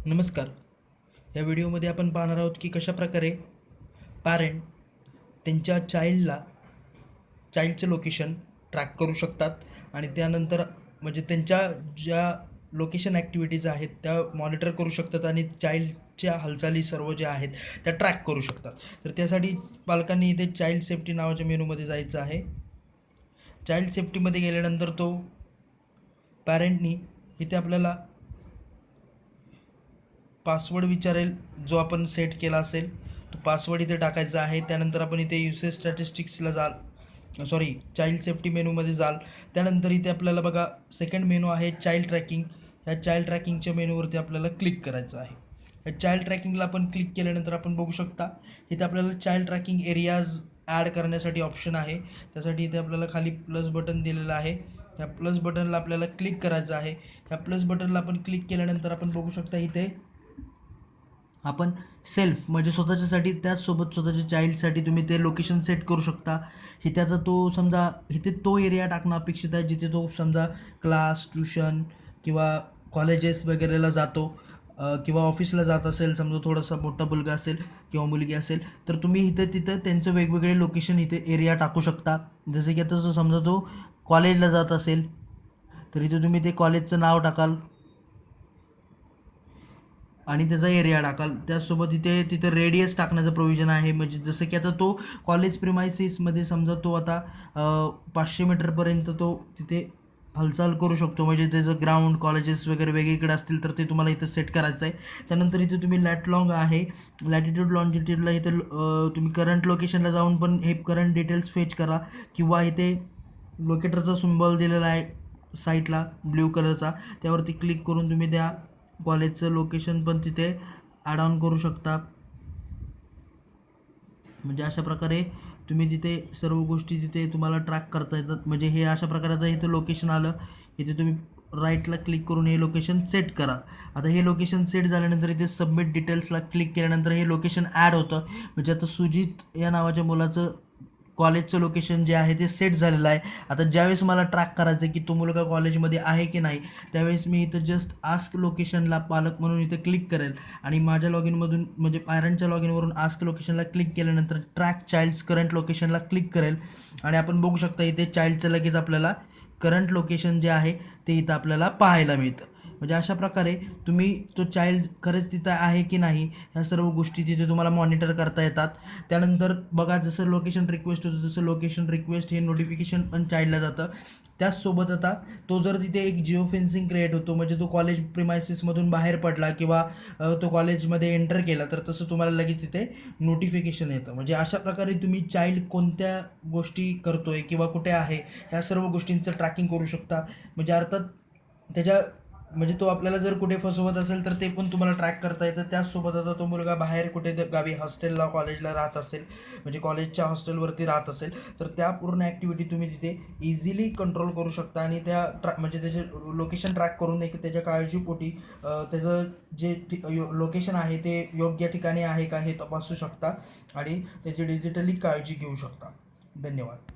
नमस्कार. या व्हिडिओमध्ये आपण पाहणार आहोत की कशाप्रकारे पॅरेंट त्यांच्या चाइल्डचं लोकेशन ट्रॅक करू शकतात आणि त्यानंतर म्हणजे त्यांच्या ज्या लोकेशन ॲक्टिव्हिटीज आहेत त्या मॉनिटर करू शकतात आणि चाइल्डच्या हालचाली सर्व ज्या आहेत त्या ट्रॅक करू शकतात. तर त्यासाठी पालकांनी इथे चाइल्ड सेफ्टी नावाच्या मेनूमध्ये जायचं आहे. चाइल्ड सेफ्टीमध्ये गेल्यानंतर तो पॅरेंटनी इथे आपल्याला पासवर्ड विचारेल, जो आपण सेट केला असेल तो पासवर्ड इथे टाकायचा आहे. त्यानंतर आपण इथे युसेज स्टॅटिस्टिक्सला चाइल्ड सेफ्टी मेनूमध्ये जाल. त्यानंतर इथे आपल्याला बघा सेकंड मेनू आहे चाइल्ड ट्रॅकिंग. या चाइल्ड ट्रॅकिंगच्या मेनूवरती आपल्याला क्लिक करायचं आहे. या चाइल्ड ट्रॅकिंगला आपण क्लिक केल्यानंतर आपण बघू शकता इथे आपल्याला चाइल्ड ट्रॅकिंग एरियाज ॲड करण्यासाठी ऑप्शन आहे. त्यासाठी इथे आपल्याला खाली प्लस बटन दिलेलं आहे. या प्लस बटनला आपल्याला क्लिक करायचं आहे. या प्लस बटनला आपण क्लिक केल्यानंतर आपण बघू शकता इथे आपण सेल्फ म्हणजे स्वतःच्यासाठी त्याचसोबत स्वतःच्या चाइल्डसाठी तुम्ही ते लोकेशन सेट करू शकता. इथे आता तो समजा इथे तो एरिया टाकणं अपेक्षित आहे जिथे तो समजा क्लास, ट्यूशन किंवा कॉलेजेस वगैरेला जातो किंवा ऑफिसला जात असेल, समजा थोडासा मोठा मुलगा असेल किंवा मुलगी असेल तर तुम्ही तिथं त्यांचं वेगवेगळे लोकेशन इथे एरिया टाकू शकता. जसं की आता समजा तो कॉलेजला जात असेल तर इथे तुम्ही ते कॉलेजचं नाव टाकाल आणि त्याचा एरिया टाकाल. त्याचसोबत तिथे रेडियस टाकण्याचं प्रोव्हिजन आहे. म्हणजे जसं की आता तो कॉलेज प्रिमायसिसमध्ये समजा तो आता 500 मीटरपर्यंत तो तिथे हालचाल करू शकतो. म्हणजे त्याचं ग्राउंड, कॉलेजेस वगैरे वेगळीकडे असतील तर ते तुम्हाला इथं सेट करायचं आहे. त्यानंतर इथे तुम्ही लॅटलॉंग आहे, लॅटिट्यूड लॉन्जिट्यूडला इथे तुम्ही करंट लोकेशनला जाऊन पण हे करंट डिटेल्स फेच करा किंवा इथे लोकेटरचा सिम्बॉल दिलेला आहे साईटला ब्ल्यू कलरचा, त्यावरती क्लिक करून तुम्ही त्या कॉलेजचं लोकेशन पण तिथे ॲड ऑन करू शकता. म्हणजे अशा प्रकारे तुम्ही तिथे सर्व गोष्टी तिथे तुम्हाला ट्रॅक करता येतात. म्हणजे हे अशा प्रकारचं इथं लोकेशन आलं, इथे तुम्ही राईटला क्लिक करून हे लोकेशन सेट करा. आता हे लोकेशन सेट झाल्यानंतर इथे सबमिट डिटेल्सला क्लिक केल्यानंतर हे लोकेशन ॲड होतं. म्हणजे आता सुजित या नावाच्या मुलाचं कॉलेजचं लोकेशन जे आहे ते सेट झालेलं आहे. आता ज्यावेळेस मला ट्रॅक करायचं आहे की तो मुलगा कॉलेजमध्ये आहे की नाही, त्यावेळेस मी इथं जस्ट आस्क लोकेशनला पालक म्हणून इथं क्लिक करेल आणि माझ्या लॉगिनमधून म्हणजे पॅरेंटच्या लॉगिनवरून आस्क लोकेशनला क्लिक केल्यानंतर ट्रॅक चाइल्ड्स करंट लोकेशनला क्लिक करेल आणि आपण बघू शकता इथे चाइल्डचं लगेच आपल्याला करंट लोकेशन जे आहे ते इथं आपल्याला पाहायला मिळतं. म्हणजे अशा प्रकारे तुम्ही तो चाइल्ड खरंच तिथं आहे की नाही ह्या सर्व गोष्टी तिथे तुम्हाला मॉनिटर करता येतात. त्यानंतर बघा जसं लोकेशन रिक्वेस्ट होतं तसं लोकेशन रिक्वेस्ट हे नोटिफिकेशन पण चाइल्डला जातं. त्याचसोबत आता तो जर तिथे एक जिओ फेन्सिंग क्रिएट होतो, म्हणजे तो कॉलेज प्रिमायसिसमधून बाहेर पडला किंवा तो कॉलेजमध्ये एंटर केला तर तसं तुम्हाला लगेच तिथे नोटिफिकेशन येतं. म्हणजे अशा प्रकारे तुम्ही चाइल्ड कोणत्या गोष्टी करतोय किंवा कुठे आहे ह्या सर्व गोष्टींचं ट्रॅकिंग करू शकता. म्हणजे अर्थात त्याच्या म्हणजे तो आपल्याला जर कुठे फसवत असेल तर ते पण तुम्हाला ट्रॅक करता येतं. त्याचसोबत आता तो मुलगा बाहेर कुठे गावी हॉस्टेलला कॉलेजला राहत असेल, म्हणजे कॉलेजच्या हॉस्टेलवरती राहत असेल तर त्या पूर्ण ॲक्टिव्हिटी तुम्ही तिथे इझिली कंट्रोल करू शकता आणि म्हणजे त्याचे लोकेशन ट्रॅक करून एक त्याच्या काळजीपोटी त्याचं जे लोकेशन आहे ते योग्य ठिकाणी आहे का हे तपासू शकता आणि त्याची डिजिटली काळजी घेऊ शकता. धन्यवाद.